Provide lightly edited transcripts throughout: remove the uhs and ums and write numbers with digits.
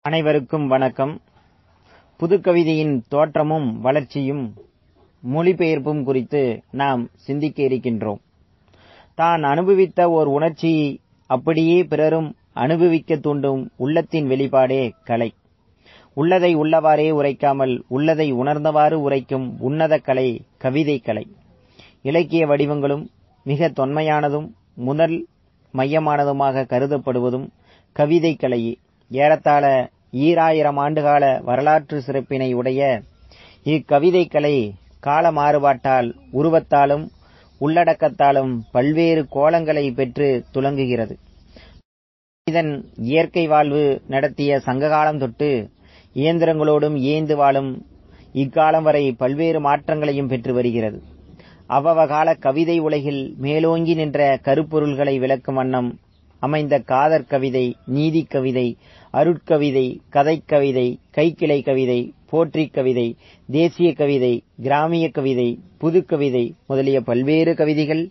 அனைவருக்கும் வணக்கம். புதுக்கவிதையின் தோற்றமும் வளர்ச்சியும் மொழிபெயர்ப்பும் குறித்து நாம் சிந்திக்க இருக்கின்றோம். தான் அனுபவித்த ஓர் உணர்ச்சியை அப்படியே பிறரும் அனுபவிக்க தூண்டும் உள்ளத்தின் வெளிப்பாடே கலை. உள்ளதை உள்ளவாறே உரைக்காமல் உள்ளதை உணர்ந்தவாறு உரைக்கும் உன்னத கலை கவிதை கலை. இலக்கிய வடிவங்களும் மிக தொன்மையானதும் முதல் மையமானதுமாக கருதப்படுவதும் கவிதை கலையே. ஏறத்தாழ 2000 ஆண்டுகால வரலாற்று சிறப்பினை உடைய இக்கவிதை கலை கால மாறுபாட்டால் உருவத்தாலும் உள்ளடக்கத்தாலும் பல்வேறு கோலங்களை பெற்று துலங்குகிறது. மனிதன் இயற்கை வாழ்வு நடத்திய சங்ககாலம் தொட்டு இயந்திரங்களோடும் இயைந்து வாழும் இக்காலம் வரை பல்வேறு மாற்றங்களையும் பெற்று வருகிறது. அவ்வகால கவிதை உலகில் மேலோங்கி நின்ற கருப்பொருள்களை விளக்கும் வண்ணம் அமைந்த காதற் கவிதை, நீதி கவிதை, அருட்கவிதை, கதைக்கவிதை, கைக்கிளை கவிதை, போற்றி கவிதை, தேசிய கவிதை, கிராமிய கவிதை, புதுக்கவிதை முதலிய பல்வேறு கவிதைகள்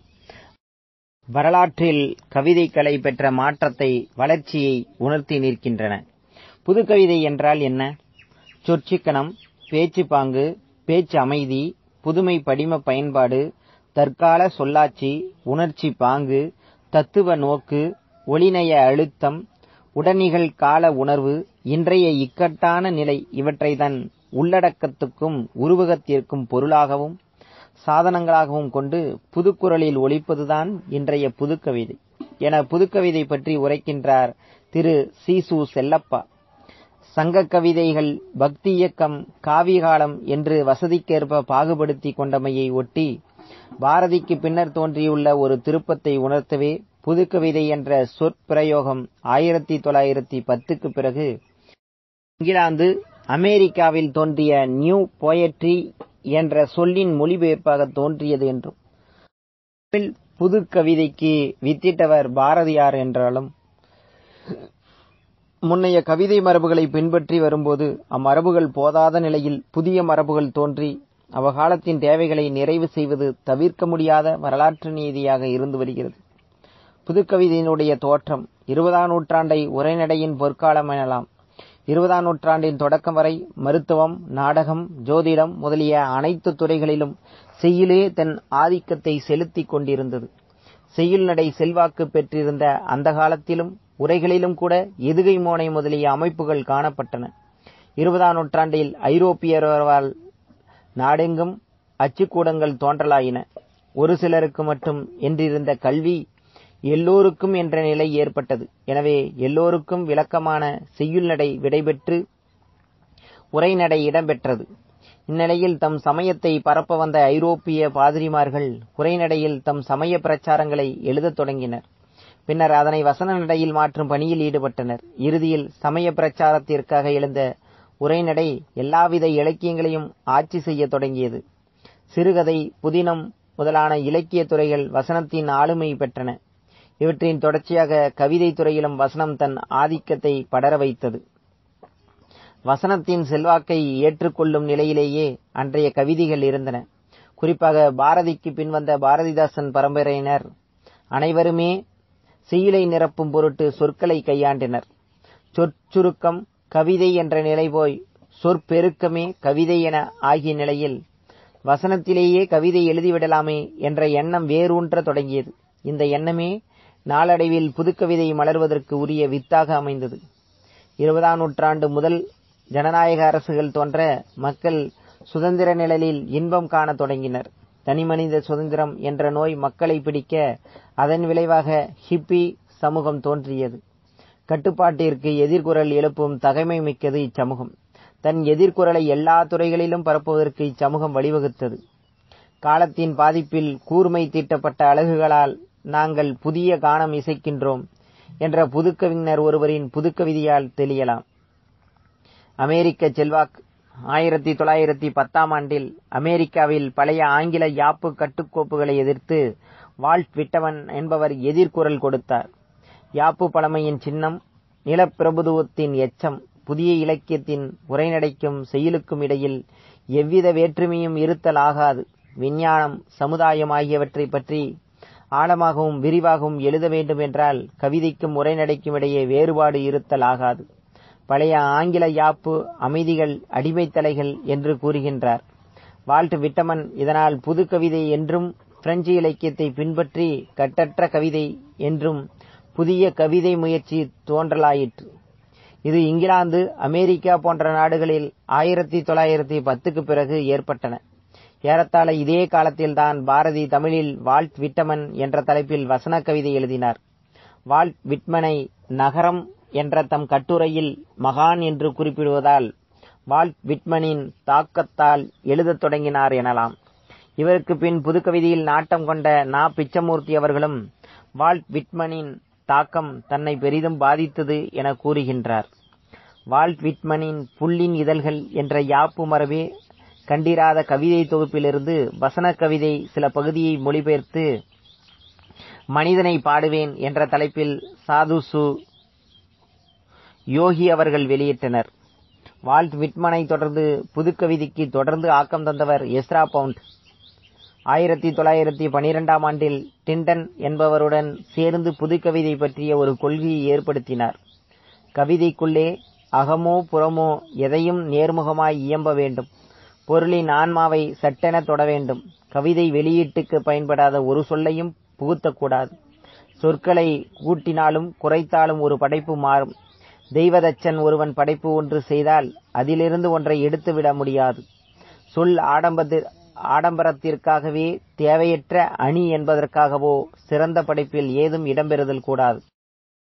வரலாற்றில் கவிதை கலை பெற்ற மாற்றத்தை வளர்ச்சியை உணர்த்தி நிற்கின்றன. புதுக்கவிதை என்றால் என்ன? சொற்சிக்கனம், பேச்சு பாங்கு, பேச்சு அமைதி, புதுமை படிம பயன்பாடு, தற்கால சொல்லாட்சி, உணர்ச்சி பாங்கு, தத்துவ நோக்கு, ஒளிநய அழுத்தம், உடனிகள் கால உணர்வு, இன்றைய இக்கட்டான நிலை இவற்றை தன் உள்ளடக்கத்துக்கும் உருவகத்திற்கும் பொருளாகவும் சாதனங்களாகவும் கொண்டு புதுக்குரலில் ஒலிப்பதுதான் இன்றைய புதுக்கவிதை என புதுக்கவிதை பற்றி உரைக்கின்றார் திரு சீசு செல்லப்பா. சங்க கவிதைகள் பக்தி இயக்கம், காவியகாலம் என்று வசதிக்கேற்ப பாகுபடுத்தி கொண்டமையை ஒட்டி பாரதிக்கு பின்னர் தோன்றியுள்ள ஒரு திருப்பத்தை உணர்த்தவே புதுக்கவிதை என்ற சொற்பிரயோகம் 1910க்கு பிறகு இங்கிலாந்து, அமெரிக்காவில் தோன்றிய நியூ போயட்ரி என்ற சொல்லின் மொழிபெயர்ப்பாக தோன்றியது என்றும், புதுக்கவிதைக்கு வித்திட்டவர் பாரதியார் என்றாலும், முன்னைய கவிதை மரபுகளை பின்பற்றி வரும்போது அம்மரபுகள் போதாத நிலையில் புதிய மரபுகள் தோன்றி அவகாலத்தின் தேவைகளை நிறைவு செய்வது தவிர்க்க முடியாத வரலாற்று நீதியாக இருந்து வருகிறது. புதுக்கவிதையினுடைய தோற்றம் 20ஆம் நூற்றாண்டை உரைநடையின் பொற்காலம் எனலாம். 20ஆம் நூற்றாண்டின் தொடக்கம் வரை மருத்துவம், நாடகம், ஜோதிடம் முதலிய அனைத்து துறைகளிலும் செய்யுளே தன் ஆதிக்கத்தை செலுத்திக் கொண்டிருந்தது. செய்யுள் நடை செல்வாக்கு பெற்றிருந்த அந்த காலத்திலும் உரைகளிலும் கூட எதுகை மோனை முதலிய அமைப்புகள் காணப்பட்டன. 20ஆம் நூற்றாண்டில் ஐரோப்பியரால் நாடெங்கும் அச்சுக்கூடங்கள் தோன்றலாயின. ஒரு சிலருக்கு மட்டும் என்றிருந்த கல்வி எல்லோருக்கும் என்ற நிலை ஏற்பட்டது. எனவே எல்லோருக்கும் விளக்கமான செய்யுள் நடை விடைபெற்று உரைநடை இடம்பெற்றது. இந்நிலையில் தம் சமயத்தை பரப்ப வந்த ஐரோப்பிய பாதிரிமார்கள் உரைநடையில் தம் சமய பிரச்சாரங்களை எழுதத் தொடங்கினர். பின்னர் அதனை வசன நடையில் மாற்றும் பணியில் ஈடுபட்டனர். இறுதியில் சமய பிரச்சாரத்திற்காக எழுந்த உரைநடை எல்லாவித இலக்கியங்களையும் ஆட்சி செய்ய தொடங்கியது. சிறுகதை, புதினம் முதலான இலக்கிய துறைகள் வசனத்தின் ஆளுமை பெற்றன. இவற்றின் தொடர்ச்சியாக கவிதை துறையிலும் வசனம் தன் ஆதிக்கத்தை படர வைத்தது. வசனத்தின் செல்வாக்கை ஏற்றுக்கொள்ளும் நிலையிலேயே அன்றைய கவிதைகள் இருந்தன. குறிப்பாக பாரதிக்கு பின் வந்த பாரதிதாசன் பரம்பரையினர் அனைவருமே செய்யுளை நிரப்பும் பொருட்டு சொற்களை கையாண்டினர். சொற்சுருக்கம் கவிதை என்ற நிலை போய் சொற்பெருக்கமே கவிதை என ஆகிய நிலையில் வசனத்திலேயே கவிதை எழுதிவிடலாமே என்ற எண்ணம் வேரூன்ற தொடங்கியது. இந்த எண்ணமே நாளடைவில் புதுக்கவிதை மலர்வதற்கு உரிய வித்தாக அமைந்தது. 20ஆம் நூற்றாண்டு முதல் ஜனநாயக அரசுகள் தோன்ற மக்கள் சுதந்திர நிழலில் இன்பம் காண தொடங்கினர். தனிமனித சுதந்திரம் என்ற நோய் மக்களை பிடிக்க அதன் விளைவாக ஹிப்பி சமூகம் தோன்றியது. கட்டுப்பாட்டிற்கு எதிர்குரல் எழுப்பும் தகைமை மிக்கது இச்சமூகம். தன் எதிர்குரலை எல்லா துறைகளிலும் பரப்புவதற்கு இச்சமூகம் வழிவகுத்தது. காலத்தின் பாதிப்பில் கூர்மை தீட்டப்பட்ட அலகுகளால் நாங்கள் புதிய கானம் இசைக்கின்றோம் என்ற புதுக்கவிஞர் ஒருவரின் புதுக்கவிதையால் தெளியலாம். அமெரிக்க செல்வாக்கு 1910ஆம் ஆண்டில் அமெரிக்காவில் பழைய ஆங்கில யாப்பு கட்டுக்கோப்புகளை எதிர்த்து வால்ட் விட்டமன் என்பவர் எதிர்குரல் கொடுத்தார். யாப்பு பழமையின் சின்னம், நிலப்பிரபுத்துவத்தின் எச்சம், புதிய இலக்கியத்தின் உரைநடைக்கும் செய்யுளுக்கும் இடையில் எவ்வித வேற்றுமையும் இருத்தல் ஆகாது. விஞ்ஞானம், சமுதாயம் ஆகியவற்றை பற்றி ஆழமாகவும் விரிவாகவும் எழுத வேண்டும் என்றால் கவிதைக்கும் உரைநடைக்கும் இடையே வேறுபாடு இருத்தல் ஆகாது. பழைய ஆங்கில யாப்பு அமைதிகள் அடிமைத்தலைகள் என்று கூறுகின்றார். வால்ட் விட்டமன் இதனால் புது கவிதை என்றும் பிரெஞ்சு இலக்கியத்தை பின்பற்றி கட்டற்ற கவிதை என்றும் புதிய கவிதை முயற்சி தோன்றலாயிற்று. இது இங்கிலாந்து, அமெரிக்கா போன்ற நாடுகளில் 1910க்கு பிறகு ஏற்பட்டன. ஏறத்தாழ இதே காலத்தில்தான் பாரதி தமிழில் வால்ட் விட்டமன் என்ற தலைப்பில் வசன கவிதை எழுதினார். வால்ட் விட்மனை நகரம் என்ற தம் கட்டுரையில் மகான் என்று குறிப்பிடுவதால் வால்ட் விட்மனின் தாக்கத்தால் எழுதத் தொடங்கினார் எனலாம். இவருக்கு பின் புதுக்கவிதையில் நாட்டம் கொண்ட நா. பிச்சமூர்த்தி அவர்களும் வால்ட் விட்மனின் தாக்கம் தன்னை பெரிதும் பாதித்தது என கூறுகின்றார். வால்ட் விட்மனின் புல்லின் இதழ்கள் என்ற யாப்பு மரபே கண்டிராத கவிதை தொகுப்பிலிருந்து வசன கவிதை சில பகுதியை மொழிபெயர்த்து மனிதனை பாடுவேன் என்ற தலைப்பில் சாது சு. யோகி அவர்கள் வெளியிட்டனர். வால்ட் விட்மனை தொடர்ந்து புதுக்கவிதைக்கு தொடர்ந்து ஆக்கம் தந்தவர் எஸ்ரா பவுண்ட். 1912ஆம் ஆண்டில் டிண்டன் என்பவருடன் சேர்ந்து புதுக்கவிதை பற்றிய ஒரு கொள்கையை ஏற்படுத்தினார். கவிதைக்குள்ளே அகமோ புறமோ எதையும் நேர்முகமாய் இயம்ப வேண்டும். பொருளின் ஆன்மாவை சட்டென தொட வேண்டும். கவிதை வெளியீட்டுக்கு பயன்படாத ஒரு சொல்லையும் புகுத்தக்கூடாது. சொற்களை கூட்டினாலும் குறைத்தாலும் ஒரு படைப்பு மாறும். தெய்வதச்சன் ஒருவன் படைப்பு ஒன்று செய்தால் அதிலிருந்து ஒன்றை எடுத்துவிட முடியாது. சொல் ஆடம்பரத்திற்காகவே தேவையற்ற அணி என்பதற்காகவோ சிறந்த படைப்பில் ஏதும் இடம்பெறுதல் கூடாது.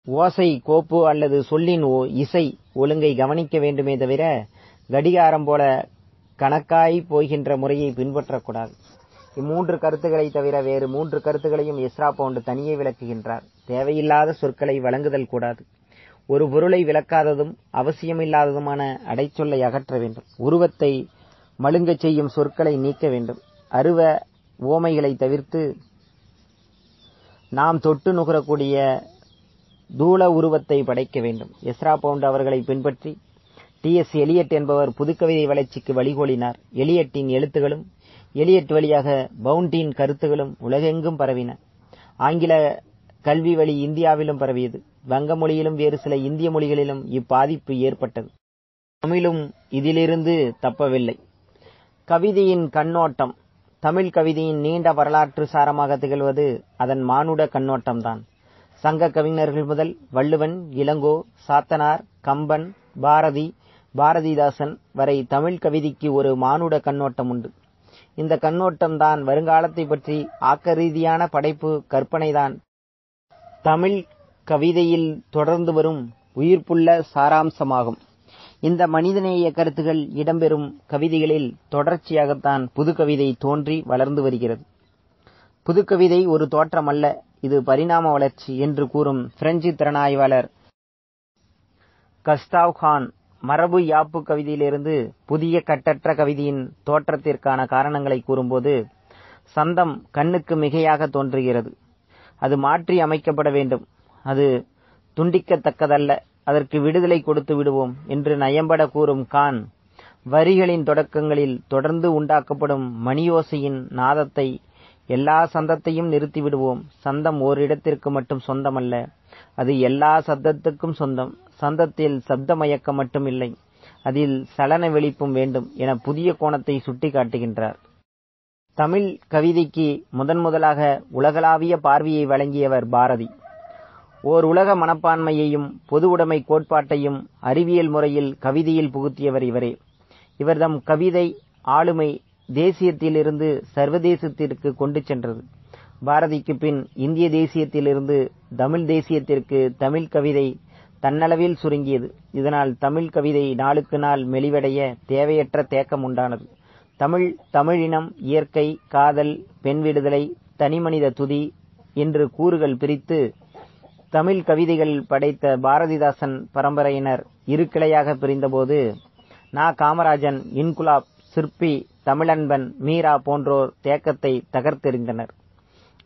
ஓசை, கோப்பு அல்லது சொல்லின் இசை ஒழுங்கை கவனிக்க வேண்டுமே தவிர கடிகாரம் போல கணக்காய் போகின்ற முறையை பின்பற்றக்கூடாது. இம்மூன்று கருத்துக்களை தவிர வேறு 3 கருத்துக்களையும் எஸ்ரா பவுண்ட் தனியே விளக்குகின்றார். தேவையில்லாத சொற்களை வழங்குதல் கூடாது. ஒரு பொருளை விளக்காததும் அவசியமில்லாததுமான அடைச்சொல்லை அகற்ற வேண்டும். உருவத்தை மழுங்கச் செய்யும் சொற்களை நீக்க வேண்டும். அருவ ஓமைகளை தவிர்த்து நாம் தொட்டு நுகரக்கூடிய தூள உருவத்தை படைக்க வேண்டும். எஸ்ரா பவுண்ட் அவர்களை பின்பற்றி டி.எஸ். எலியட் என்பவர் புதுக்கவிதை வளர்ச்சிக்கு வழிகோலினார். எலியட்டின் எழுத்துகளும் எலியட் வழியாக பவுண்டின் கருத்துகளும் உலகெங்கும் பரவின. ஆங்கில கல்வி வழி இந்தியாவிலும் பரவியது. வங்க மொழியிலும் வேறு சில இந்திய மொழிகளிலும் இப்பாதிப்பு ஏற்பட்டது. தமிழும் இதிலிருந்து தப்பவில்லை. கவிதையின் கண்ணோட்டம். தமிழ் கவிதையின் நீண்ட வரலாற்று சாரமாக திகழ்வது அதன் மானுட கண்ணோட்டம்தான். சங்க கவிஞர்கள் முதல் வள்ளுவன், இளங்கோ, சாத்தனார், கம்பன், பாரதி, பாரதிதாசன் வரை தமிழ் கவிதைக்கு ஒரு மானுட கண்ணோட்டம் உண்டு. இந்த கண்ணோட்டம்தான் வருங்காலத்தை பற்றி ஆக்க ரீதியான படைப்பு கற்பனைதான் தமிழ் கவிதையில் தொடர்ந்து வரும் உயிர்ப்புள்ள சாராம்சமாகும். இந்த மனிதநேய கருத்துகள் இடம்பெறும் கவிதைகளில் தொடர்ச்சியாகத்தான் புதுக்கவிதை தோன்றி வளர்ந்து வருகிறது. புதுக்கவிதை ஒரு தோற்றம் அல்ல, இது பரிணாம வளர்ச்சி என்று கூறும் பிரெஞ்சு திறனாய்வாளர் கஸ்டாவ் கான் மரபு யாப்பு கவிதையிலிருந்து புதிய கட்டற்ற கவிதையின் தோற்றத்திற்கான காரணங்களை கூறும்போது, சந்தம் கண்ணுக்கு மிகையாக தோன்றுகிறது. அது மாற்றி அமைக்கப்பட வேண்டும். அது துண்டிக்கத்தக்கதல்ல. அதற்கு விடுதலை கொடுத்து விடுவோம் என்று நயம்பட கூறும் கான், வரிகளின் தொடக்கங்களில் தொடர்ந்து உண்டாக்கப்படும் மணியோசையின் நாதத்தை, எல்லா சந்தத்தையும் நிறுத்திவிடுவோம். சந்தம் ஓரிடத்திற்கு மட்டும் சொந்தமல்ல, அது எல்லா சப்தத்துக்கும் சொந்தம். சந்தத்தில் சப்த மயக்கம் மட்டும் இல்லை, அதில் சலன வெளிப்பும் வேண்டும் என புதிய கோணத்தை சுட்டி காட்டுகின்றார். தமிழ் கவிதைக்கு முதலாக உலகளாவிய பார்வையை வழங்கியவர் பாரதி. ஓர் உலக மனப்பான்மையையும் பொது உடைமை கோட்பாட்டையும் அறிவியல் முறையில் கவிதையில் புகுத்தியவர் இவரே. இவர்தம் கவிதை ஆளுமை தேசியத்திலிருந்து சர்வதேசத்திற்கு கொண்டு சென்றது. பாரதிக்கு பின் இந்திய தேசியத்திலிருந்து தமிழ் தேசியத்திற்கு தமிழ் கவிதை தன்னளவில் சுருங்கியது. இதனால் தமிழ் கவிதை நாளுக்கு நாள் மெலிவடைய தேவையற்ற தேக்கம் உண்டானது. தமிழினம், இயற்கை, காதல், பெண் விடுதலை, தனிமனித துதி என்று கூறுகள் பிரித்து தமிழ் கவிதைகள் படைத்த பாரதிதாசன் பரம்பரையினர் இரு கிளையாக பிரிந்தபோது நா. காமராஜன், இன்குலாப், சிற்பி, தமிழன்பன், மீரா போன்றோர் தேக்கத்தை தகர்த்தெறிந்தனர்.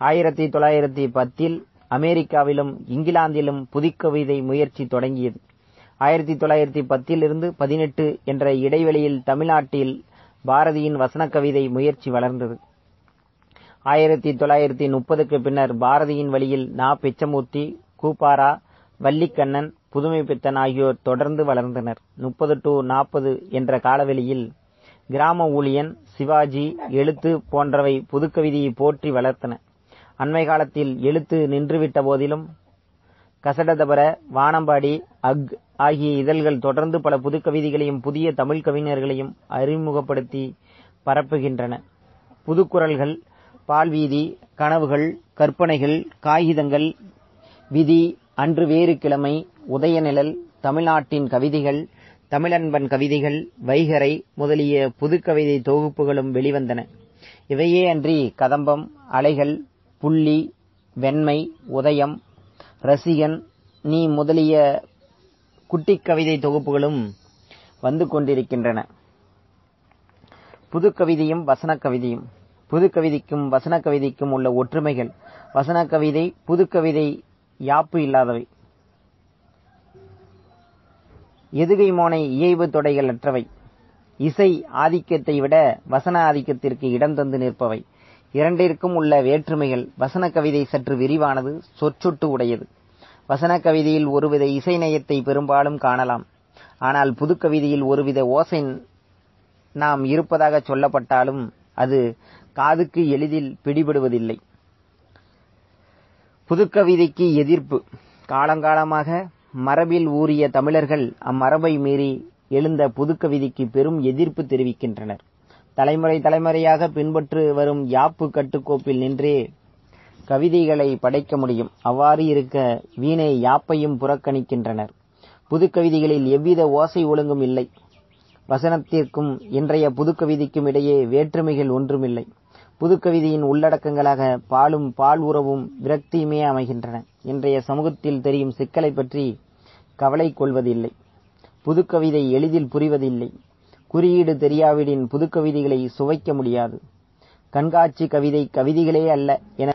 1910 அமெரிக்காவிலும் இங்கிலாந்திலும் புதுக்கவிதை முயற்சி தொடங்கியது. 1910 18 என்ற இடைவெளியில் தமிழ்நாட்டில் பாரதியின் வசன கவிதை முயற்சி வளர்ந்தது. 1930க்கு பின்னர் பாரதியின் வழியில் நா. பிச்சமூர்த்தி, கூப்பாரா, வல்லிக்கண்ணன், புதுமைப்பித்தன் ஆகியோர் தொடர்ந்து வளர்ந்தனர். 30 to 40 என்ற காலவெளியில் கிராம ஊழியன், சிவாஜி, எழுத்து போன்றவை புதுக்கவிதையை போற்றி வளர்த்தன. அண்மை காலத்தில் எழுத்து நின்றுவிட்ட போதிலும் கசடதபர, வானம்பாடி, அக் ஆகிய இதழ்கள் தொடர்ந்து பல புதுக்கவிதைகளையும் புதிய தமிழ் கவிஞர்களையும் அறிமுகப்படுத்தி பரப்புகின்றன. புதுக்குரல்கள், பால்வீதி, கனவுகள், கற்பனைகள், காகிதங்கள், விதி, அன்று வேறு கிழமை, உதயநிழல், தமிழ்நாட்டின் கவிதைகள், தமிழன்பன் கவிதைகள், வைகறை முதலிய புதுக்கவிதை தொகுப்புகளும் வெளிவந்தன. இவையே அன்றி கதம்பம், அலைகள், புள்ளி, வெண்மை, உதயம், ரசிகன், நீ முதலிய குட்டிக் கவிதை தொகுப்புகளும் வந்து கொண்டிருக்கின்றன. புதுக்கவிதையும் வசனக் கவிதையும். புதுக்கவிதைக்கும் வசனக் கவிதைக்கும் உள்ள ஒற்றுமைகள். வசனக் கவிதை, புதுக்கவிதை யாப்பு இல்லாதவை. எதுகை மோனை இயைபு தொடைகள் அற்றவை. இசை ஆதிக்கத்தை விட வசன ஆதிக்கத்திற்கு இடம் தந்து நிற்பவை. இரண்டிற்கும் உள்ள வேற்றுமைகள். வசன கவிதை சற்று விரிவானது, சொற்றொட்டு உடையது. வசன கவிதையில் ஒருவித இசை நயத்தை பெரும்பாலும் காணலாம். ஆனால் புதுக்கவிதையில் ஒருவித ஓசை நாம் இருப்பதாக சொல்லப்பட்டாலும் அது காதுக்கு எளிதில் பிடிபடுவதில்லை. புதுக்கவிதைக்கு எதிர்ப்பு. காலங்காலமாக மரபில் ஊறிய தமிழர்கள் அம்மரபை மீறி எழுந்த புதுக்கவிதைக்கு பெரும் எதிர்ப்பு தெரிவிக்கின்றனர். தலைமுறை தலைமுறையாக பின்பற்று வரும் யாப்பு கட்டுக்கோப்பில் நின்றே கவிதைகளை படைக்க முடியும். அவ்வாறு இருக்க வீணே யாப்பையும் புறக்கணிக்கின்றனர். புதுக்கவிதைகளில் எவ்வித ஓசை ஒழுங்கும் இல்லை. வசனத்திற்கும் இன்றைய புதுக்கவிதைக்கும் இடையே வேற்றுமைகள் ஒன்றுமில்லை. புதுக்கவிதையின் உள்ளடக்கங்களாக பாலும் பால் உறவும் விரக்தியுமே அமைகின்றன. இன்றைய சமூகத்தில் தெரியும் சிக்கலை பற்றி கவலை கொள்வதில்லை. புதுக்கவிதை எளிதில் புரிவதில்லை. குறியீடு தெரியாவிடின் புதுக்கவிதைகளை சுவைக்க முடியாது. கண்காட்சி கவிதை கவிதைகளே அல்ல என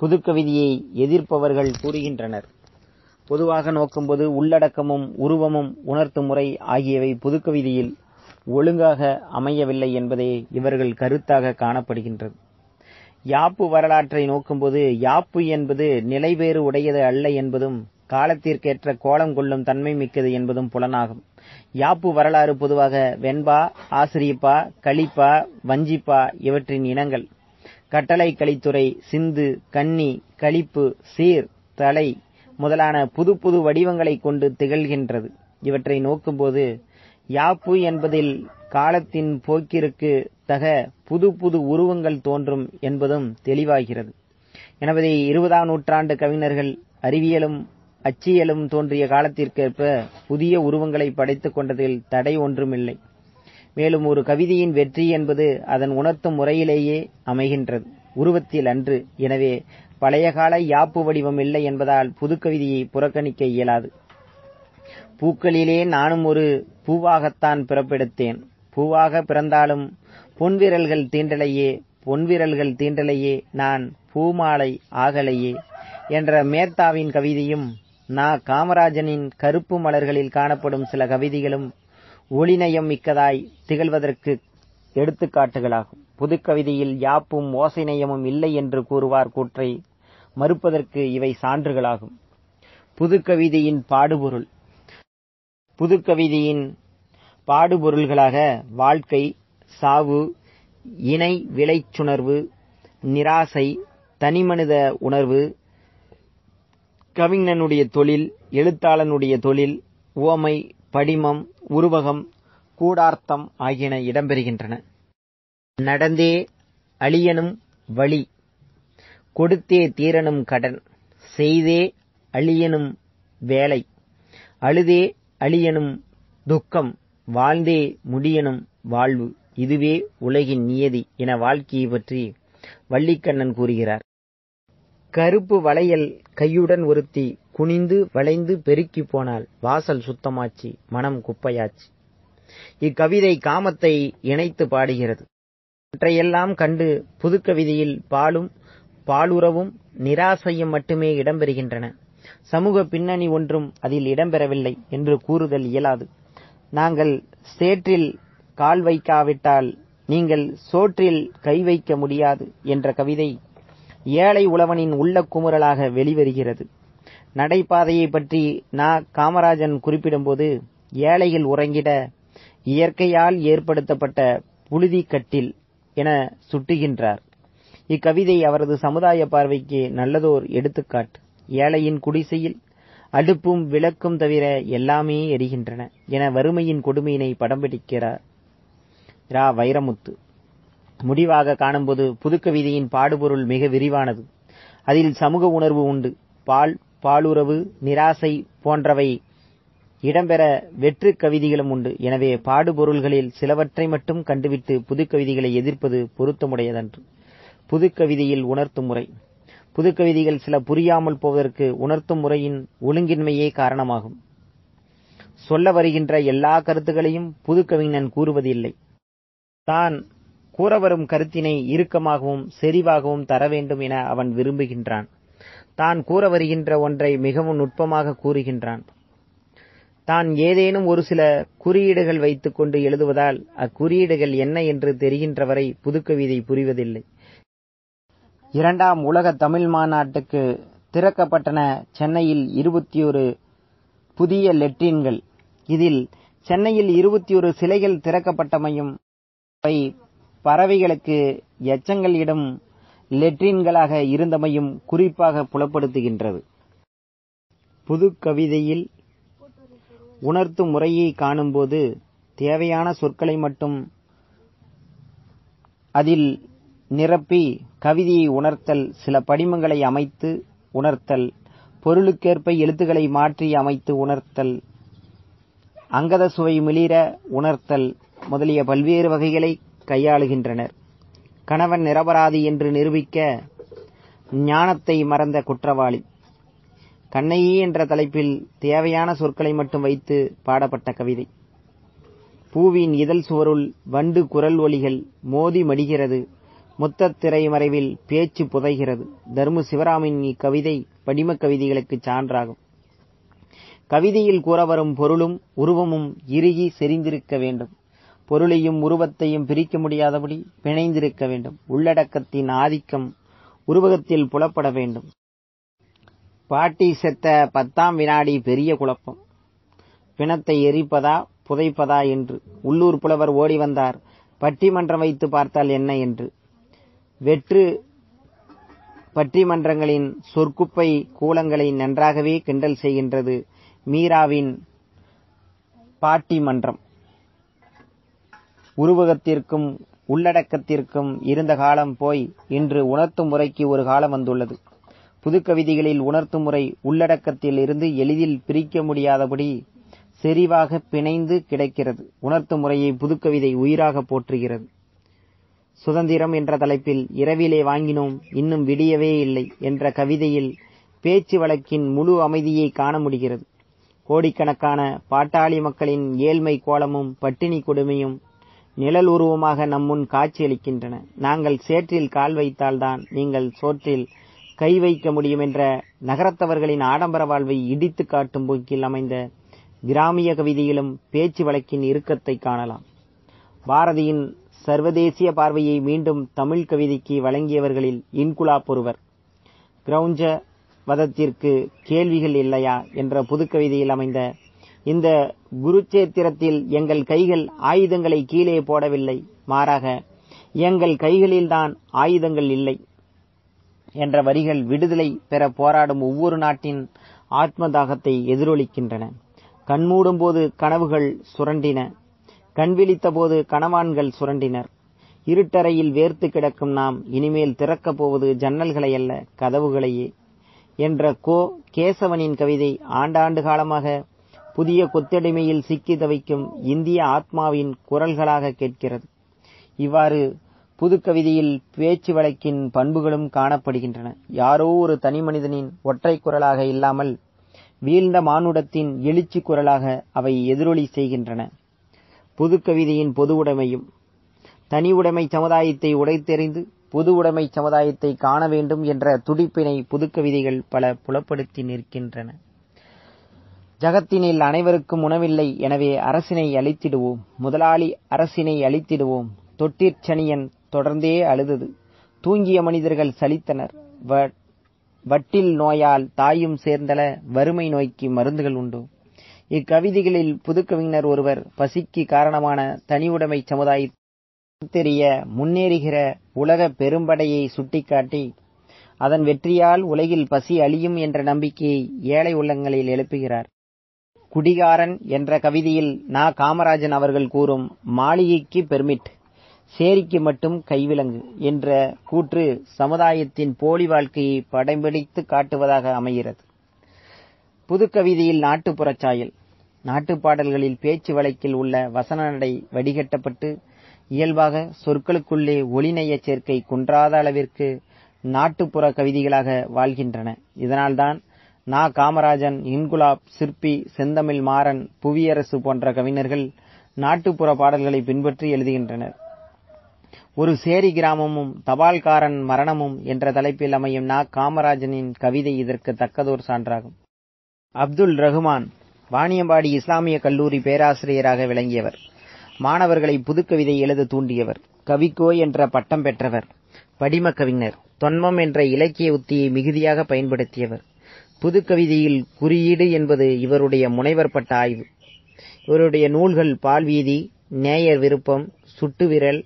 புதுக்கவிதையை எதிர்ப்பவர்கள் கூறுகின்றனர். பொதுவாக நோக்கும்போது உள்ளடக்கமும் உருவமும் உணர்த்தும் முறை ஆகியவை புதுக்கவிதையில் ஒழுங்காக அமையவில்லை என்பதே இவர்கள் கருத்தாக காணப்படுகின்றது. யாப்பு வரலாற்றை நோக்கும்போது யாப்பு என்பது நிலைவேறு உடையது அல்ல என்பதும் காலத்திற்கேற்ற கோலம் கொள்ளும் தன்மை மிக்கது என்பதும் புலனாகும். யாப்பு வரலாறு பொதுவாக வெண்பா, ஆசிரியப்பா, களிப்பா, வஞ்சிப்பா இவற்றின் இனங்கள். கட்டளை, கலித்துறை, சிந்து, கன்னி, களிப்பு, சீர், தலை முதலான புது புது வடிவங்களை கொண்டு திகழ்கின்றது. இவற்றை நோக்கும்போது யாப்பு என்பதில் காலத்தின் போக்கிற்கு தக புது புது உருவங்கள் தோன்றும் என்பதும் தெளிவாகிறது. எனவே 20ஆம் நூற்றாண்டு கவிஞர்கள் அறிவியலும் அச்சியலும் தோன்றிய காலத்திற்கேற்ப புதிய உருவங்களை படைத்துக் கொண்டதில் தடை ஒன்றுமில்லை. மேலும் ஒரு கவிதையின் வெற்றி என்பது அதன் உணர்த்தும் முறையிலேயே அமைகின்றது, உருவத்தில் அன்று. எனவே பழைய கால யாப்பு வடிவம் இல்லை என்பதால் புதுக்கவிதையை புறக்கணிக்க இயலாது. பூக்களிலே நானும் ஒரு பூவாகத்தான் பிறப்பெடுத்தேன். பூவாக பிறந்தாலும் பொன்விரல்கள் தீண்டலையே, பொன்விரல்கள் தீண்டலையே, நான் பூமாலை ஆகலையே என்ற மேத்தாவின் கவிதையும் காமராஜனின் கருப்பு மலர்களில் காணப்படும் சில கவிதைகளும் ஒளிநயம் மிக்கதாய் திகழ்வதற்கு எடுத்துக்காட்டுகளாகும். புதுக்கவிதையில் யாப்பும் ஓசை நயமும் இல்லை என்று கூறுவார் கூற்றை மறுப்பதற்கு இவை சான்றுகளாகும். புதுக்கவிதையின் பாடுபொருள். புதுக்கவிதையின் பாடுபொருள்களாக வாழ்க்கை, சாவு, இணை விளைச்சுணர்வு, நிராசை, தனிமனித உணர்வு, கவிஞனுடைய தொழில், எழுத்தாளனுடைய தொழில், உவமை, படிமம், உருவகம், கூடார்த்தம் ஆகியன இடம்பெறுகின்றன. நடந்தே அழியனும் வழி, கொடுத்தே தீரனும் கடன், செய்தே அழியனும் வேலை, அழுதே அழியனும் துக்கம், வாழ்ந்தே முடியனும் வாழ்வு, இதுவே உலகின் நியதி என வாழ்க்கையை பற்றி வள்ளிக்கண்ணன் கூறுகிறார். கருப்பு வளையல் கையுடன் ஒருத்தி குனிந்து வளைந்து பெருக்கி போனால் வாசல் சுத்தமாச்சு, மனம் குப்பையாச்சு. இக்கவிதை காமத்தை இணைத்து பாடுகிறது. இவற்றையெல்லாம் கண்டு புதுக்கவிதையில் பாலும் பாலுறவும் நிராசையும் மட்டுமே இடம்பெறுகின்றன. சமூக பின்னணி ஒன்றும் அதில் இடம்பெறவில்லை என்று கூறுதல் இயலாது. நாங்கள் சேற்றில் கால் வைக்காவிட்டால் நீங்கள் சோற்றில் கை வைக்க முடியாது என்ற கவிதை ஏழை உழவனின் உள்ள குமுறலாக வெளிவருகிறது. நடைபாதையை பற்றி காமராஜன் குறிப்பிடும்போது, ஏழைகள் உறங்கிட இயற்கையால் ஏற்படுத்தப்பட்ட புழுதிக்கட்டில் என சுட்டுகின்றார். இக்கவிதை அவரது சமுதாய பார்வைக்கு நல்லதோர் எடுத்துக்காட்டு. ஏழையின் குடிசையில் அடுப்பும் விளக்கும் தவிர எல்லாமே எரிகின்றன என வறுமையின் கொடுமையினை படம் பிடிக்கிறார் ரா. வைரமுத்து. முடிவாக காணும்போது புதுக்கவிதையின் பாடுபொருள் மிக விரிவானது. அதில் சமூக உணர்வு உண்டு. பாலுறவு, நிராசை போன்றவை இடம்பெற வெற்று கவிதைகளும் உண்டு. எனவே பாடுபொருள்களில் சிலவற்றை மட்டும் கண்டுவிட்டு புதுக்கவிதைகளை எதிர்ப்பது பொருத்தமுடையதன்று. புதுக்கவிதையில் உணர்த்தும் முறை. புதுக்கவிதைகள் சில புரியாமல் போவதற்கு உணர்த்தும் முறையின் ஒழுங்கின்மையே காரணமாகும். சொல்ல வருகின்ற எல்லா கருத்துக்களையும் புதுக்கவிஞன் கூறுவதில்லை. தான் கூறவரும் கருத்தினை இறுக்கமாகவும் செறிவாகவும் தர வேண்டும் என அவன் விரும்புகின்றான். தான் கூற வருகின்ற ஒன்றை மிகவும் நுட்பமாக கூறுகின்றான். தான் ஏதேனும் ஒரு சில குறியீடுகள் வைத்துக் கொண்டு எழுதுவதால் அக்குறியீடுகள் என்ன என்று தெரிகின்றவரை புதுக்கவிதை புரிவதில்லை. 2ஆம் உலக தமிழ் மாநாட்டுக்கு திறக்கப்பட்டன சென்னையில் 21 புதிய லெட்ரின்கள். இதில் சென்னையில் 21 சிலைகள் திறக்கப்பட்டமையும் அவை பறவைகளுக்கு எச்சங்கள் இடும் லெட்ரின்களாக இருந்தமையும் குறிப்பாக புலப்படுத்துகின்றது. புதுக்கவிதையில் உணர்த்தும் முறையை காணும்போது தேவையான சொற்களை மட்டும் அதில் நிரப்பி கவிதையை உணர்த்தல், சில படிமங்களை அமைத்து உணர்த்தல், பொருளுக்கேற்ப எழுத்துக்களை மாற்றி அமைத்து உணர்த்தல், அங்கத சுவை மிளிர உணர்த்தல் முதலிய பல்வேறு வகைகளை கையாளுகின்றனர். கணவன் நிரபராதி என்று நிரூபிக்க ஞானத்தை மறந்த குற்றவாளி. கண்ணகி என்ற தலைப்பில் தேவையான சொற்களை மட்டும் வைத்து பாடப்பட்ட கவிதை. பூவின் இதழ் சுவருள் வண்டு குரல் ஒலிகள் மோதி மடிகிறது, முத்தத் திரை மறைவில் பேச்சு புதைகிறது. தர்மு சிவராமின் இக்கவிதை படிம கவிதைகளுக்கு சான்றாகும். கவிதையில் கூறவரும் பொருளும் உருவமும் இறுகி செறிந்திருக்க வேண்டும். பொருளையும் உருவத்தையும் பிரிக்க முடியாதபடி பிணைந்திருக்க வேண்டும். உள்ளடக்கத்தின் ஆதிக்கம் உருவகத்தில் புலப்பட வேண்டும். பாட்டி செத்த 10ஆம் வினாடி பெரிய குழப்பம். பிணத்தை எரிப்பதா புதைப்பதா என்று. உள்ளூர் புலவர் ஓடி வந்தார், பட்டிமன்றம் வைத்து பார்த்தால் என்ன என்று. வெற்று பட்டிமன்றங்களின் சொற்குப்பை கூலங்களை நன்றாகவே கிண்டல் செய்கின்றது மீராவின் பாட்டி மன்றம். உருவகத்திற்கும் உள்ளடக்கத்திற்கும் இருந்த காலம் போய் இன்று உணர்த்தும் முறைக்கு ஒரு காலம் வந்துள்ளது. புதுக்கவிதைகளில் உணர்த்தும் முறை உள்ளடக்கத்தில் இருந்து எளிதில் பிரிக்க முடியாதபடி செறிவாக பிணைந்து கிடைக்கிறது. உணர்த்தும் முறையை புதுக்கவிதை உயிராக போற்றுகிறது. சுதந்திரம் என்ற தலைப்பில் இரவிலே வாங்கினோம் இன்னும் விடியவே இல்லை என்ற கவிதையில் பேச்சு வழக்கின் முழு அமைதியை காண முடிகிறது. கோடிக்கணக்கான பாட்டாளி மக்களின் ஏழ்மை கோலமும் பட்டினி கொடுமையும் நிழல் உருவமாக நம்முன் காட்சியளிக்கின்றன. நாங்கள் சேற்றில் கால் வைத்தால்தான் நீங்கள் சோற்றில் கை வைக்க முடியும் என்ற நகரத்தவர்களின் ஆடம்பர வாழ்வை இடித்து காட்டும் போக்கில் அமைந்த கிராமிய கவிதையிலும் பேச்சு வழக்கின் இறுக்கத்தை காணலாம். பாரதியின் சர்வதேசிய பார்வையை மீண்டும் தமிழ் கவிதைக்கு வழங்கியவர்களில் இன்குலாப் ஒருவர். கிரௌஞ்ச வதத்திற்கு கேள்விகள் இல்லையா என்ற புதுக்கவிதையில் அமைந்த இந்த குருச்சேத்திரத்தில் எங்கள் கைகள் ஆயுதங்களை கீழே போடவில்லை, மாறாக எங்கள் கைகளில்தான் ஆயுதங்கள் இல்லை என்ற வரிகள் விடுதலை பெற போராடும் ஒவ்வொரு நாட்டின் ஆத்ம தாகத்தை எதிரொலிக்கின்றன. கண்மூடும் போது கனவுகள் சுரண்டின, கண்விழித்த போது கணவான்கள் சுரண்டினர். இருட்டறையில் வேர்த்து கிடக்கும் நாம் இனிமேல் திறக்கப் போவது ஜன்னல்களை அல்ல கதவுகளையே என்ற கேசவனின் கவிதை ஆண்டாண்டு காலமாக புதிய கொத்தடிமையில் சிக்கி தவிக்கும் இந்திய ஆத்மாவின் குரல்களாக கேட்கிறது. இவ்வாறு புதுக்கவிதையில் பேச்சு வழக்கின் பண்புகளும் காணப்படுகின்றன. யாரோ ஒரு தனி மனிதனின் ஒற்றை குரலாக இல்லாமல் வீழ்ந்த மானுடத்தின் எழுச்சி குரலாக அவை எதிரொலி செய்கின்றன. புதுக்கவிதையின் பொது உடைமையும். தனி உடைமை சமுதாயத்தை உடைத்தெறிந்து பொது உடைமை சமுதாயத்தை காண வேண்டும் என்ற துடிப்பினை புதுக்கவிதைகள் பல புலப்படுத்தி நிற்கின்றன. ஜகத்தினில் அனைவருக்கும் உணவில்லை, எனவே அரசினை அழித்திடுவோம், முதலாளி அரசினை அழித்திடுவோம். தொட்டிற்சனியன் தொடர்ந்தே அழுதது, தூங்கிய மனிதர்கள் சலித்தனர். வட்டில் நோயால் தாயும் சேர்ந்தல வறுமை நோய்க்கு மருந்துகள் உண்டு. இக்கவிதைகளில் புதுக்கவிஞர் ஒருவர் பசிக்கு காரணமான தனியுடைமை சமுதாயத்தெரிய முன்னேறுகிற உலக பெரும்படையை சுட்டிக்காட்டி அதன் வெற்றியால் உலகில் பசி அழியும் என்ற நம்பிக்கையை ஏழை உள்ளங்களில் எழுப்புகிறார். குடிகாரன் என்ற கவிதையில் நா. காமராஜன் அவர்கள் கூறும் மாளிகைக்கு பெர்மிட், சேரிக்கு மட்டும் கைவிலங்கு என்ற கூற்று சமுதாயத்தின் போலி வாழ்க்கையை படம்பிடித்து காட்டுவதாக அமைகிறது. புதுக்கவிதையில் நாட்டுப்புறச் சாயல். நாட்டுப் பாடல்களில் பேச்சு வழக்கில் உள்ள வசன நடை வடிகட்டப்பட்டு இயல்பாக சொற்களுக்குள்ளே ஒலிநயச் சேர்க்கை குன்றாத அளவிற்கு நாட்டுப்புற கவிதைகளாக வாழ்கின்றன. இதனால்தான் நா. காமராஜன், இன்குலாப், சிற்பி, செந்தமிழ் மாறன், புவியரசு போன்ற கவிஞர்கள் நாட்டுப்புற பாடல்களை பின்பற்றி எழுதுகின்றனர். ஒரு சேரி கிராமமும் தபால்காரன் மரணமும் என்ற தலைப்பில் அமையும் நா. காமராஜனின் கவிதை இதற்கு தக்கதோர் சான்றாகும். அப்துல் ரஹ்மான் வாணியம்பாடி இஸ்லாமிய கல்லூரி பேராசிரியராக விளங்கியவர். மாணவர்களை புதுக்கவிதை எழுத தூண்டியவர். கவிக்கோய் என்ற பட்டம் பெற்றவர். படிம கவிஞர். தொன்மம் என்ற இலக்கிய உத்தியை மிகுதியாக பயன்படுத்தியவர். புதுக்கவிதையில் குறியீடு என்பது இவருடைய முனைவர் பட்ட ஆய்வு. இவருடைய நூல்கள் பால்வீதி, நேயர் விருப்பம், சுட்டுவிரல்,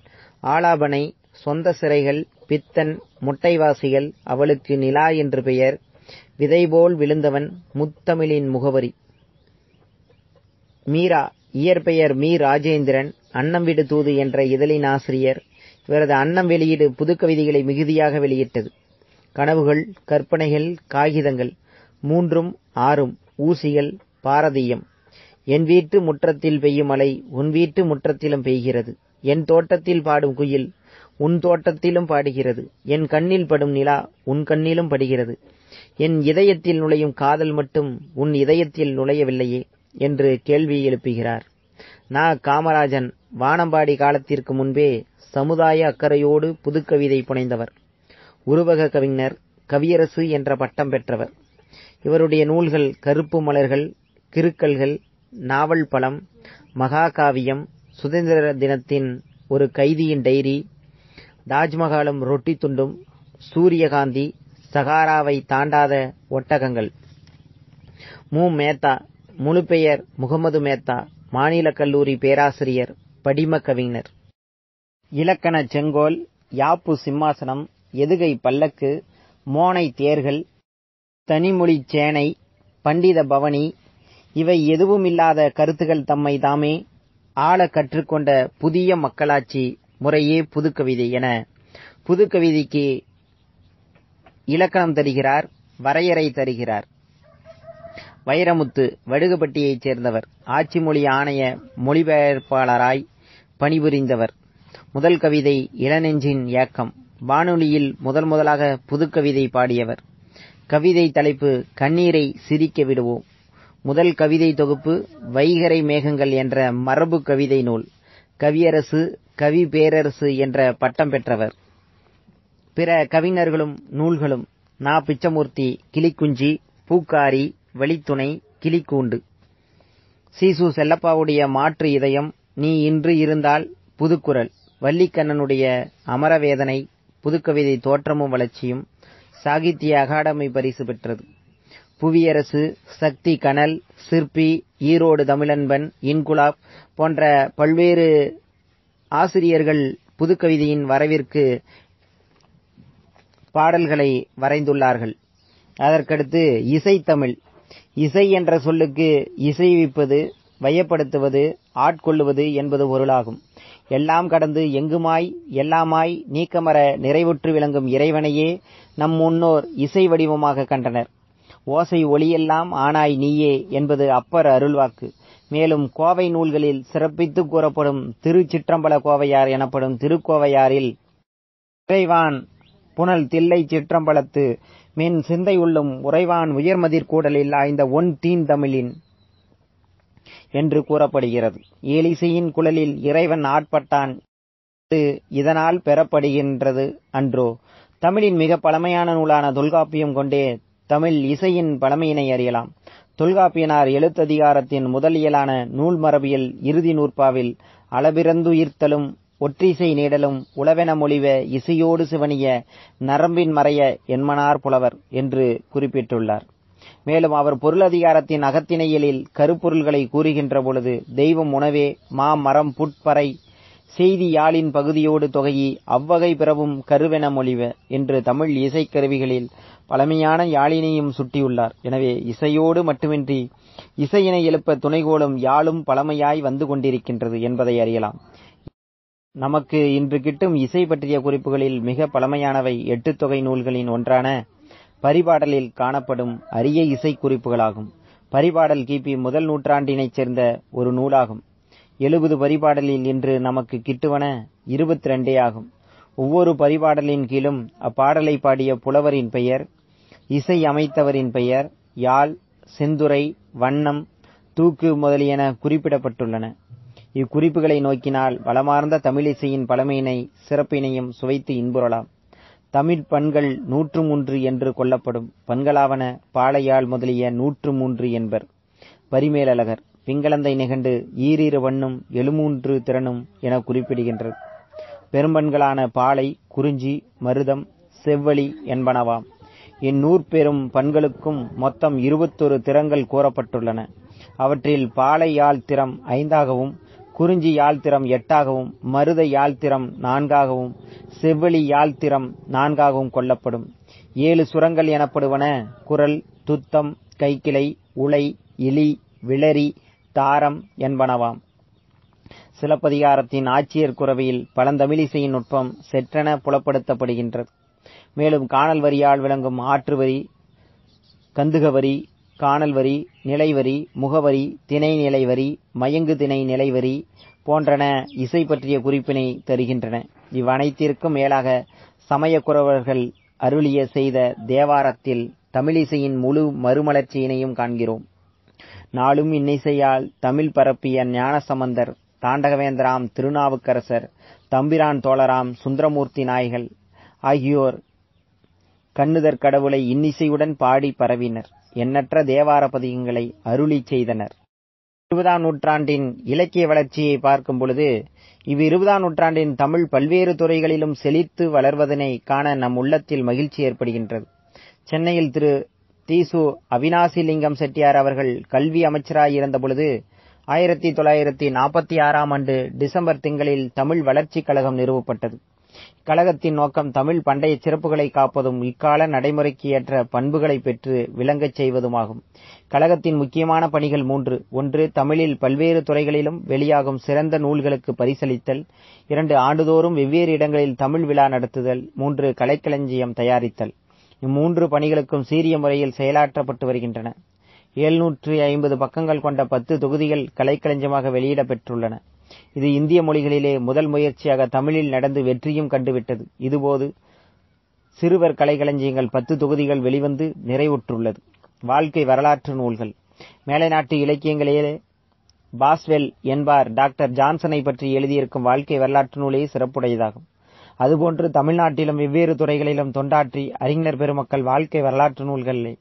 ஆலாபனை, சொந்த சிறைகள், பித்தன், முட்டைவாசிகள், அவளுக்கு நிலா என்று பெயர், விதைபோல் விழுந்தவன், முத்தமிழின் முகவரி. மீரா, இயற்பெயர் மீ. ராஜேந்திரன், அன்னம் விடு தூது என்ற இதழின் ஆசிரியர். இவரது அன்னம் வெளியீடு புதுக்கவிதைகளை மிகுதியாக வெளியிட்டது. கனவுகள், கற்பனைகள், காகிதங்கள், 3ம் 6ம், ஊசிகள், பாரதீயம். என் வீட்டு முற்றத்தில் பெய்யும் மழை உன் வீட்டு முற்றத்திலும் பெய்கிறது. என் தோட்டத்தில் பாடும் குயில் உன் தோட்டத்திலும் பாடுகிறது. என் கண்ணில் படும் நிலா உன் கண்ணிலும் படுகிறது. என் இதயத்தில் நுழையும் காதல் மட்டும் உன் இதயத்தில் நுழையவில்லையே என்று கேள்வி எழுப்புகிறார். நா. காமராஜன் வானம்பாடி காலத்திற்கு முன்பே சமுதாய அக்கறையோடு புதுக்கவிதை புனைந்தவர். உருவக கவிஞர், கவியரசு என்ற பட்டம் பெற்றவர். இவருடைய நூல்கள் கருப்பு மலர்கள், கிறுக்கல்கள், நாவல் பழம், மகாகாவியம், சுதந்திர தினத்தின் ஒரு கைதியின் டைரி, தாஜ்மஹாலும் ரொட்டி துண்டும், சூரியகாந்தி, சகாராவை தாண்டாத ஒட்டகங்கள். மு. மேத்தா, முழு பெயர் முகமது மேத்தா, மாநில கல்லூரி பேராசிரியர், படிம கவிஞர். இலக்கண செங்கோல், யாப்பு சிம்மாசனம், எதுகை பல்லக்கு, மோனை தேர்கள், தனிமொழி சேனை, பண்டித பவனி இவை எதுவுமில்லாத கருத்துகள் தம்மை தாமே ஆள கற்றுக்கொண்ட புதிய மக்களாட்சி முறையே புதுக்கவிதை என புதுக்கவிதைக்கு இலக்கணம் தருகிறார், வரையறை தருகிறார். வைரமுத்து வடுகப்பட்டியைச் சேர்ந்தவர். ஆட்சி மொழி ஆணைய மொழிபெயர்ப்பாளராய் பணிபுரிந்தவர். முதல் கவிதை இளநெஞ்சின் ஏக்கம். வானொலியில் முதலாக புதுக்கவிதை பாடியவர். கவிதை தலைப்பு கண்ணீரை சிரிக்க விடுவோம். முதல் கவிதை தொகுப்பு வைகறை மேகங்கள் என்ற மரபு கவிதை நூல். கவியரசு, கவி பேரரசு என்ற பட்டம் பெற்றவர். பிற கவிஞர்களும் நூல்களும் நா. பிச்சமூர்த்தி, கிளிக்குஞ்சி, பூக்காரி, வழித்துணை, கிளிக்கூண்டு. சீசு செல்லப்பாவுடைய மாற்று இதயம், நீ இன்று இருந்தால், புதுக்குரல். வள்ளிக்கண்ணனுடைய அமரவேதனை புதுக்கவிதை தோற்றமும் வளர்ச்சியும் சாகித்ய அகாடமி பரிசு பெற்றது. புவியரசு, சக்தி கனல், சிற்பி, ஈரோடு தமிழன்பன், இன்குலாப் போன்ற பல்வேறு ஆசிரியர்கள் புதுக்கவிதையின் வரவிற்கு பாடல்களை வரைந்துள்ளார்கள். அதற்கடுத்து இசைத்தமிழ். இசை என்ற சொல்லுக்கு இசைவிப்பது, வயப்படுத்துவது, ஆட்கொள்ளுவது என்பது பொருளாகும். எல்லாம் கடந்து எங்குமாய் எல்லாமாய் நீக்கமர நிறைவுற்று விளங்கும் இறைவனையே நம் முன்னோர் இசை வடிவமாக கண்டனர். ஓசை ஒளியெல்லாம் ஆனாய் நீயே என்பது அப்பர் அருள்வாக்கு. மேலும் கோவை நூல்களில் சிறப்பித்து கூறப்படும் திருச்சிற்றம்பல கோவையார் எனப்படும் திருக்கோவையாரில் இறைவான் புனல் தில்லை சிற்றம்பலத்து மென் சிந்தை உள்ளும் உறைவான் உயர்மதிர்கூடலில் ஆய்ந்த ஒன் தீன் தமிழின் என்று கூறப்படுகிறது. ஏலிசையின் குழலில் இறைவன் ஆட்பட்டான் இதனால் பெறப்படுகின்றது அன்றோ. தமிழின் மிக பழமையான நூலான தொல்காப்பியம் கொண்டே தமிழ் இசையின் பழமையினை அறியலாம். தொல்காப்பியனார் எழுத்ததிகாரத்தின் முதல் இயலான நூல் மரபியல் இறுதி நூற்பாவில் அளபிறந்துயிர்த்தலும் ஒற்றிசை நீடலும் உளவென மொழிவ இசையோடு சிவனிய நரம்பின் மறைய என்மனார் புலவர் என்று குறிப்பிட்டுள்ளார். மேலும் அவர் பொருளதிகாரத்தின் அகத்திணையலில் கருப்பொருள்களை கூறுகின்ற பொழுது தெய்வம் உணவே மா மரம் புட்பறை செய்தி யாழின் பகுதியோடு தொகையி அவ்வகை பிறவும் கருவென மொழிவ என்று தமிழ் இசைக்கருவிகளில் பழமையான யாழினையும் சுட்டியுள்ளார். எனவே இசையோடு மட்டுமின்றி இசையினை எழுப்ப துணைகோலும் யாழும் பழமையாய் வந்து கொண்டிருக்கின்றது என்பதை அறியலாம். நமக்கு இன்று கிட்டும் இசை பற்றிய குறிப்புகளில் மிக பழமையானவை 8 தொகை நூல்களின் ஒன்றான பரிபாடலில் காணப்படும் அரிய இசை குறிப்புகளாகும். பரிபாடல் கிபி முதல் நூற்றாண்டினைச் சேர்ந்த ஒரு நூலாகும். 70 பரிபாடலில் இன்று நமக்கு கிட்டுவன 22 ஆகும். ஒவ்வொரு பரிபாடலின் கீழும் அப்பாடலை பாடிய புலவரின் பெயர், இசை அமைத்தவரின் பெயர், யாழ், செந்துறை, வண்ணம், தூக்கு முதலியன குறிப்பிடப்பட்டுள்ளன. இக்குறிப்புகளை நோக்கினால் வளமார்ந்த தமிழிசையின் பழமையினை சிறப்பினையும் சுவைத்து இன்புறலாம். தமிழ் பண்கள் 103 என்று கொள்ளப்படும் பண்களாவன பாளையாழ் முதலிய 103 என்பர். பரிமேலழகர் பிங்களந்தை நிகண்டு ஈரிரு பண்ணும் 73 திறனும் என குறிப்பிடுகின்றது. பெரும்பண்களான பாலை, குறிஞ்சி, மருதம், செவ்வழி என்பனவாம். இந்நூற்பெரும் பண்களுக்கும் மொத்தம் 21 திறங்கள் கூறப்பட்டுள்ளன. அவற்றில் பாலை யாழ் திறம் 5ஆகவும், குறிஞ்சி யாழ் திறம் 8ஆகவும், மருத யாழ் திறம் 4ஆகவும், செவ்வழி யாழ் திறம் 4ஆகவும் கொள்ளப்படும். 7 சுரங்கள் எனப்படுவன குரல், துத்தம், கைக்கிளை, உளை, இளி, விளரி, தாரம் என்பனவாம். சிலப்பதிகாரத்தின் ஆட்சியர் குரவையில் பழந்தமிழிசையின் நுட்பம் செற்றென புலப்படுத்தப்படுகின்றது. மேலும் காணல் வரியால் விளங்கும் ஆற்று வரி, கந்துக வரி, காணல் வரி, நிலைவரி, முகவரி, திணை நிலைவரி, மயங்கு திணை நிலைவரி போன்றன இசை பற்றிய குறிப்பினை தருகின்றன. இவ்வனைத்திற்கும் மேலாக சமயக்குரவர்கள் அருளிய செய்த தேவாரத்தில் தமிழிசையின் முழு மறுமலர்ச்சியினையும் காண்கிறோம். நாளும் இன்னிசையால் தமிழ் பரப்பிய ஞானசம்பந்தர், தாண்டகவேந்தராம் திருநாவுக்கரசர், தம்பிரான் தோழராம் சுந்தரமூர்த்தி நாயகர் ஆகியோர் கண்ணுதற் கடவுளை இன்னிசையுடன் பாடி பரவினர். எண்ணற்ற தேவார பதிகங்களை அருளி செய்தனர். 20ஆம் நூற்றாண்டின் இலக்கிய வளர்ச்சியை பார்க்கும் பொழுது இவ் 20ஆம் நூற்றாண்டின் தமிழ் பல்வேறு துறைகளிலும் செழித்து வளர்வதனை காண நம் உள்ளத்தில் மகிழ்ச்சி ஏற்படுகின்றது. சென்னையில் திரு தீசு அவினாசிலிங்கம் செட்டியார் அவர்கள் கல்வி அமைச்சராயிருந்த பொழுது 1946ஆம் ஆண்டு டிசம்பர் திங்களில் தமிழ் வளர்ச்சிக் கழகம் நிறுவப்பட்டது. இக்கழகத்தின் நோக்கம் தமிழ் பண்டைய சிறப்புகளை காப்பதும் இக்கால நடைமுறைக்கு ஏற்ற பண்புகளை பெற்று விளங்கச் செய்வதுமாகும். கழகத்தின் முக்கியமான பணிகள் 3. 1. தமிழில் பல்வேறு துறைகளிலும் வெளியாகும் சிறந்த நூல்களுக்கு பரிசளித்தல். 2. ஆண்டுதோறும் வெவ்வேறு இடங்களில் தமிழ் விழா நடத்துதல். 3. கலைக்களஞ்சியம் தயாரித்தல். இம்மூன்று பணிகளுக்கும் சீரிய முறையில் செயலாற்றப்பட்டு வருகின்றன. 750 பக்கங்கள் கொண்ட 10 தொகுதிகள் கலைக்களஞ்சியமாக வெளியிடப் பெற்றுள்ளன. இது இந்திய மொழிகளிலே முதல் முயற்சியாக தமிழில் நடந்து வெற்றியும் கண்டுவிட்டது. இதுபோது சிறுவர் கலைக்களஞ்சியங்கள் 10 தொகுதிகள் வெளிவந்து நிறைவுற்றுள்ளது. வாழ்க்கை வரலாற்று நூல்கள். மேலை நாட்டு இலக்கியங்களிலே பாஸ்வெல் என்பார் டாக்டர் ஜான்சனை பற்றி எழுதியிருக்கும் வாழ்க்கை வரலாற்று நூலே சிறப்புடையதாகும். அதுபோன்று தமிழ்நாட்டிலும் வெவ்வேறு துறைகளிலும் தொண்டாற்றி அறிஞர் பெருமக்கள் வாழ்க்கை வரலாற்று நூல்களை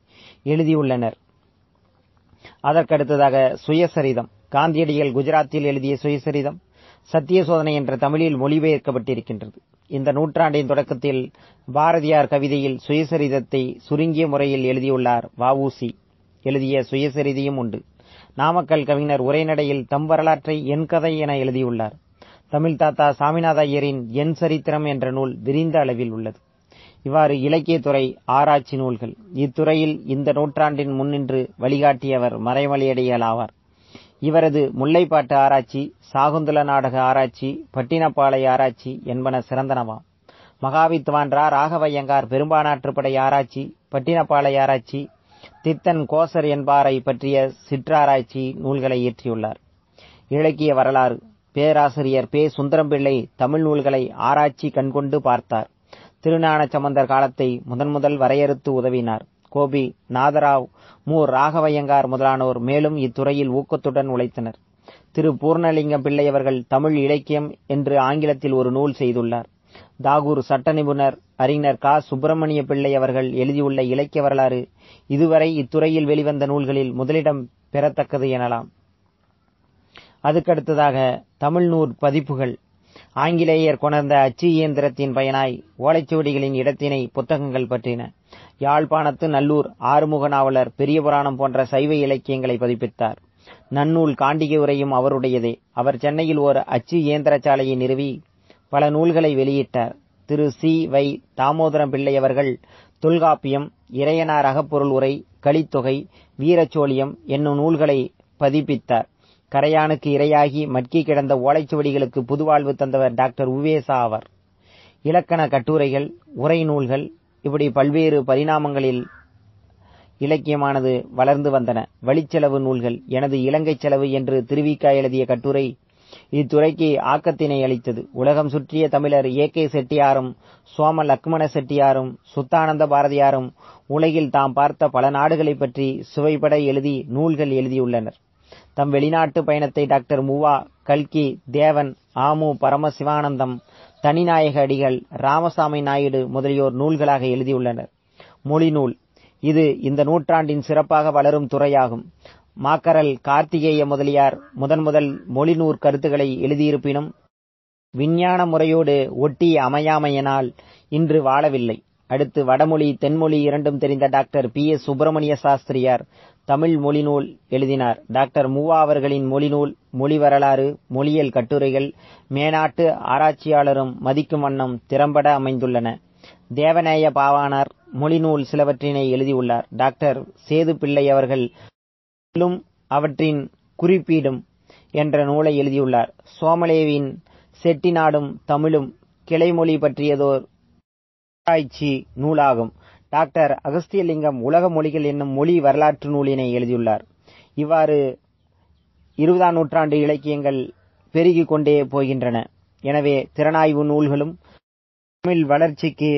எழுதியுள்ளனர். அதற்கடுத்ததாக சுயசரிதம். காந்தியடிகள் குஜராத்தில் எழுதிய சுயசரிதம் சத்திய சோதனை என்ற தமிழில் மொழிபெயர்க்கப்பட்டிருக்கின்றது. இந்த நூற்றாண்டின் தொடக்கத்தில் பாரதியார் கவிதையில் சுயசரிதத்தை சுருங்கிய முறையில் எழுதியுள்ளார். வ.உ.சி. எழுதிய சுயசரிதையும் உண்டு. நாமக்கல் கவிஞர் உரைநடையில் தம் வரலாற்றை என் கதை என எழுதியுள்ளார். தமிழ் தாத்தா சாமிநாத ஐயரின் என் சரித்திரம் என்ற நூல் விரிந்த அளவில் உள்ளது. இவ்வாறு இலக்கியத்துறை ஆராய்ச்சி நூல்கள். இத்துறையில் இந்த நூற்றாண்டின் முன்னின்று வழிகாட்டியவர் மறைமலையடிகள் ஆவார். இவரது முல்லைப்பாட்டு ஆராய்ச்சி, சாகுந்தல நாடக ஆராய்ச்சி, பட்டினப்பாலை ஆராய்ச்சி என்பன சிறந்தனவாம். மகாவித்வான் ராகவையங்கார் பெரும்பானாற்றுப்படை ஆராய்ச்சி, பட்டினப்பாலை ஆராய்ச்சி, தித்தன் கோசர் என்பாரை பற்றிய சிற்றாராய்ச்சி நூல்களை இயற்றியுள்ளார். இலக்கிய வரலாறு. பேராசிரியர் பே. சுந்தரம்பிள்ளை தமிழ் நூல்களை ஆராய்ச்சி கண்கொண்டு பார்த்தார். திருஞான சம்பந்தர் காலத்தை முதன்முதல் வரையறுத்து உதவினார். கோபி நாதராவ், மு. ராகவையங்கார் முதலானோர் மேலும் இத்துறையில் ஊக்கத்துடன் உழைத்தனர். திரு பூர்ணலிங்கம் பிள்ளை அவர்கள் தமிழ் இலக்கியம் என்று ஆங்கிலத்தில் ஒரு நூல் செய்துள்ளார். தாகூர் சட்ட நிபுணர் அறிஞர் க. சுப்பிரமணிய பிள்ளை அவர்கள் எழுதியுள்ள இலக்கிய வரலாறு இதுவரை இத்துறையில் வெளிவந்த நூல்களில் முதலிடம் பெறத்தக்கது எனலாம். அதுக்கடுத்ததாக தமிழ் நூற் பதிப்புகள். ஆங்கிலேயர் கொணர்ந்த அச்சு இயந்திரத்தின் பயனாய் ஓலைச்சுவடிகளின் இடத்தினை புத்தகங்கள் பற்றின. யாழ்ப்பாணத்து நல்லூர் ஆறுமுக நாவலர் பெரிய புராணம் போன்ற சைவ இலக்கியங்களை பதிப்பித்தார். நன்னூல் காண்டிகை உரையும் அவருடையதே. அவர் சென்னையில் ஓர் அச்சு இயந்திரசாலையை நிறுவி பல நூல்களை வெளியிட்டார். திரு சி. வை. தாமோதரம் பிள்ளை அவர்கள் தொல்காப்பியம், இறையனார் அகப்பொருள் உரை, கலித்தொகை, வீரச்சோழியம் என்னும் நூல்களை பதிப்பித்தார். கரையானுக்கு இரையாகி மட்கி கிடந்த ஓலைச்சுவடிகளுக்கு புதுவாழ்வு தந்தவர் டாக்டர் உவேசா ஆவர். இலக்கண கட்டுரைகள், உரை நூல்கள் இப்படி பல்வேறு பரிணாமங்களில் இலக்கியமானது வளர்ந்து வந்தன. வழிச்செலவு நூல்கள். எனது இலங்கை செலவு என்று திருவிக்கா எழுதிய கட்டுரை இத்துறைக்கு ஆக்கத்தினை அளித்தது. உலகம் சுற்றிய தமிழர் ஏ.கே. செட்டியாரும் சோம லக்மண செட்டியாரும் சுத்தானந்த பாரதியாரும் உலகில் தாம் பார்த்த பல நாடுகளைப் பற்றி சுவைபட எழுதி நூல்கள் எழுதியுள்ளனர். தம் வெளிநாட்டு பயணத்தை டாக்டர் முவா, கல்கி, தேவன், ஆமு பரமசிவானந்தம், தனிநாயக அடிகள், ராமசாமி நாயுடு முதலியோர் நூல்களாக எழுதியுள்ளனர். மொழிநூல் இது இந்த நூற்றாண்டின் சிறப்பாக வளரும் துறையாகும். மாக்கரல் கார்த்திகேய முதலியார் முதல் மொழிநூற் கருத்துக்களை எழுதியிருப்பினும் விஞ்ஞான முறையோடு ஒட்டி அமையாமையினால் இன்று வாழவில்லை. அடுத்து வடமொழி தென்மொழி இரண்டும் தெரிந்த டாக்டர் பி.எஸ். சுப்பிரமணிய சாஸ்திரியார் தமிழ் மொழிநூல் எழுதினார். டாக்டர் முவா அவர்களின் மொழிநூல், மொழி வரலாறு, மொழியியல் கட்டுரைகள் மேனாட்டு ஆராய்ச்சியாளரும் மதிக்கும் வண்ணம் திறம்பட அமைந்துள்ளன. தேவநேய பாவாணர் மொழிநூல் சிலவற்றினை எழுதியுள்ளார். டாக்டர் சேது பிள்ளை அவர்கள் அவற்றின் குறிப்பீடும் என்ற நூலை எழுதியுள்ளார். சோமலேவின் செட்டிநாடும் தமிழும் கிளைமொழி பற்றியதோர் ஆராய்ச்சி நூலாகும். டாக்டர் அகஸ்தியலிங்கம் உலக மொழிகள் என்னும் மொழி வரலாற்று நூலினை எழுதியுள்ளார். இவ்வாறு 20ஆம் நூற்றாண்டு இலக்கியங்கள் பெருகிக் கொண்டே போகின்றன. எனவே திறனாய்வு நூல்களும் தமிழ் வளர்ச்சிக்கு